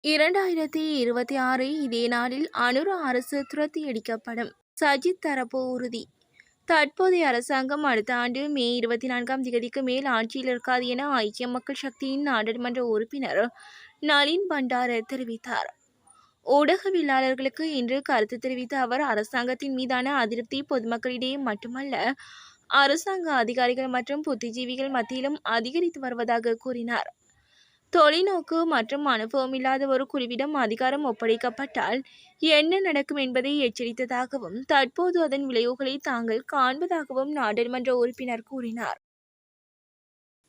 2026 இதே நாளில் அனுர அரசு துரத்தியடிக்கப்படும். சஜித் தரப்பு உறுதி. தற்போதைய அரசாங்கம் அடுத்த ஆண்டு மே 24ஆம் திகதிக்கு மேல் ஆட்சியில் இருக்காது என ஐக்கிய மக்கள் சக்தியின் நாடாளுமன்ற உறுப்பினர் நளின் பண்டார தெரிவித்தார். ஊடகவியலாளர்களுக்கு இன்று கருத்து தெரிவித்த அவர், அரசாங்கத்தின் மீதான அதிருப்தி பொதுமக்களிடையே மட்டுமல்ல, அரசாங்க அதிகாரிகள் மற்றும் புத்திஜீவிகள் மத்தியிலும் அதிகரித்து வருவதாக கூறினார். தொலைநோக்கு மற்றும் அனுபவம் இல்லாத ஒரு குழுவிடம் அதிகாரம் ஒப்படைக்கப்பட்டால் என்ன நடக்கும் என்பதை எச்சரித்ததாகவும், தற்போது அதன் விளைவுகளை தாங்கள் காண்பதாகவும் நாடாளுமன்ற உறுப்பினர் கூறினார்.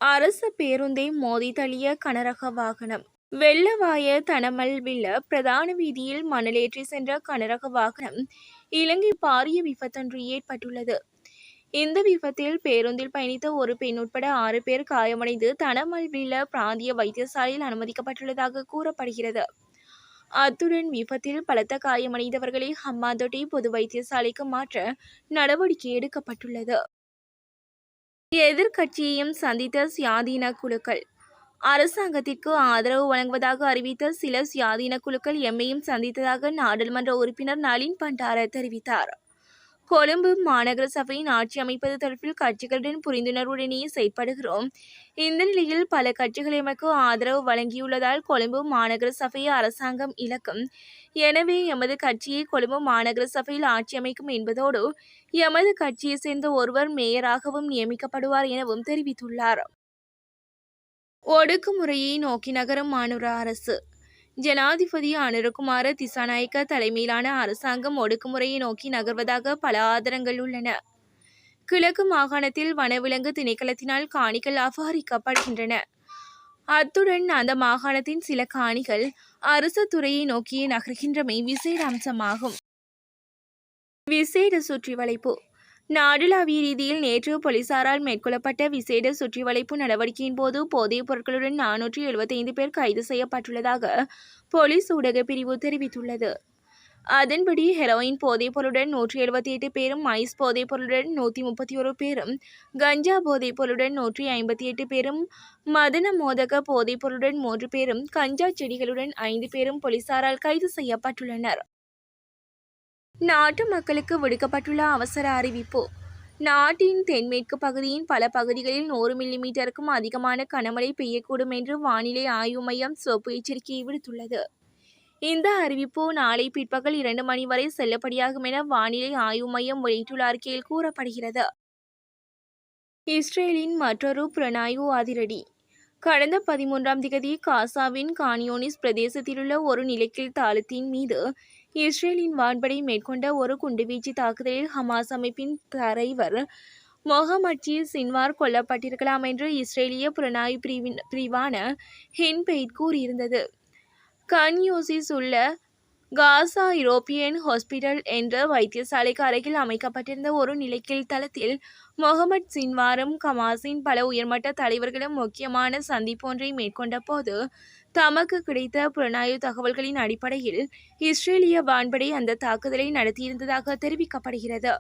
அரசு பேருந்தை மோதி தள்ளிய கனரக வாகனம். வெள்ளவாய தனமல்வில்ல பிரதான வீதியில் மணலேற்றி சென்ற கனரக வாகனம் இலங்கை பாரிய விபத்தொன்று ஏற்பட்டுள்ளது. இந்த விபத்தில் பேருந்தில் பயணித்த ஒரு பெண் உட்பட 6 பேர் காயமடைந்து தனமல்வில்ல பிராந்திய வைத்தியசாலையில் அனுமதிக்கப்பட்டுள்ளதாக கூறப்படுகிறது. அத்துடன் விபத்தில் பலத்த காயமடைந்தவர்களை ஹம்பாந்தோட்டை பொது வைத்தியசாலைக்கு மாற்ற நடவடிக்கை எடுக்கப்பட்டுள்ளது. எதிர்க்கட்சியையும் சந்தித்த சுயாதீன குழுக்கள். அரசாங்கத்திற்கு ஆதரவு வழங்குவதாக அறிவித்த சில சுயாதீன குழுக்கள் எம்மையும் சந்தித்ததாக நாடாளுமன்ற உறுப்பினர் நளின் பண்டார தெரிவித்தார். கொழும்பு மாநகர சபையின் ஆட்சி அமைப்பது தொடர்பில் கட்சிகளுடன் புரிந்துணர்வுடனேயே செயற்படுகிறோம். இந்த நிலையில் பல கட்சிகள் எமக்கு ஆதரவு வழங்கியுள்ளதால் கொழும்பு மாநகர சபையை அரசாங்கம் இழக்கும். எனவே எமது கட்சியை கொழும்பு மாநகர சபையில் ஆட்சி அமைக்கும் என்பதோடு எமது கட்சியை சேர்ந்த ஒருவர் மேயராகவும் நியமிக்கப்படுவார் எனவும் தெரிவித்துள்ளார். ஒடுக்குமுறையை நோக்கி நகரும் அனுர அரசு. ஜனாதிபதி அனுரகுமார திசாநாயக்க தலைமையிலான அரசாங்கம் ஒடுக்குமுறையை நோக்கி நகர்வதாக பல ஆதாரங்கள் உள்ளன. கிழக்கு மாகாணத்தில் வனவிலங்கு திணைக்களத்தினால் காணிகள் அபகரிக்கப்படுகின்றன. அத்துடன் அந்த மாகாணத்தின் சில காணிகள் அரசு துறையை நோக்கியே நகர்கின்றமை விசேட அம்சமாகும். விசேட சுற்றி வளைப்பு. நாடளாவிய ரீதியில் நேற்று போலீசாரால் மேற்கொள்ளப்பட்ட விசேட சுற்றி வளைப்பு நடவடிக்கையின் போது போதைப் பொருட்களுடன் 475 பேர் கைது செய்யப்பட்டுள்ளதாக போலீஸ் ஊடக பிரிவு தெரிவித்துள்ளது. அதன்படி ஹெரோயின் போதைப் பொருளுடன் 178 பேரும், ஐஸ் போதைப் பொருளுடன் 131 பேரும், கஞ்சா போதைப் பொருளுடன் 158 பேரும், மதன மோதக போதைப் பொருளுடன் 3 பேரும், கஞ்சா செடிகளுடன் 5 பேரும் போலீசாரால் கைது செய்யப்பட்டுள்ளனர். நாட்டு மக்களுக்கு விடுக்கப்பட்டுள்ள அவசர அறிவிப்பு. நாட்டின் தென்மேற்கு பகுதியின் பல பகுதிகளில் 100 மில்லிமீட்டருக்கும் அதிகமான கனமழை பெய்யக்கூடும் என்று வானிலை ஆய்வு மையம் சிவப்பு எச்சரிக்கையை விடுத்துள்ளது. இந்த அறிவிப்பு நாளை பிற்பகல் 2 மணி வரை செல்லுபடியாகும் என வானிலை ஆய்வு மையம் வெளியிட்டுள்ள அறிக்கையில் கூறப்படுகிறது. இஸ்ரேலின் மற்றொரு புலனாய்வு அதிரடி. கடந்த 13ஆம் திகதி காசாவின் கான்யூனிஸ் பிரதேசத்திலுள்ள ஒரு நிலக்கீழ் தளத்தின் மீது இஸ்ரேலின் வான்படை மேற்கொண்ட ஒரு குண்டுவீச்சு தாக்குதலில் ஹமாஸ் அமைப்பின் தலைவர் மொஹமட் சின்வார் கொல்லப்பட்டிருக்கலாம் என்று இஸ்ரேலிய புலனாய்வு பிரிவான ஹின்பெய்ட் கூறியிருந்தது. கான்யூனிஸில் உள்ள காசா யூரோப்பியன் ஹாஸ்பிட்டல் என்ற வைத்தியசாலைக்கு அருகில் அமைக்கப்பட்டிருந்த ஒரு நிலக்கீழ் தளத்தில் மொஹமட் சின்வாரும் ஹமாஸின் பல உயர்மட்ட தலைவர்களும் முக்கியமான சந்திப்பு ஒன்றை மேற்கொண்ட போது தமக்கு கிடைத்த புலனாய்வு தகவல்களின் அடிப்படையில் இஸ்ரேலிய வான்படை அந்த தாக்குதலை நடத்தியிருந்ததாக தெரிவிக்கப்படுகிறது.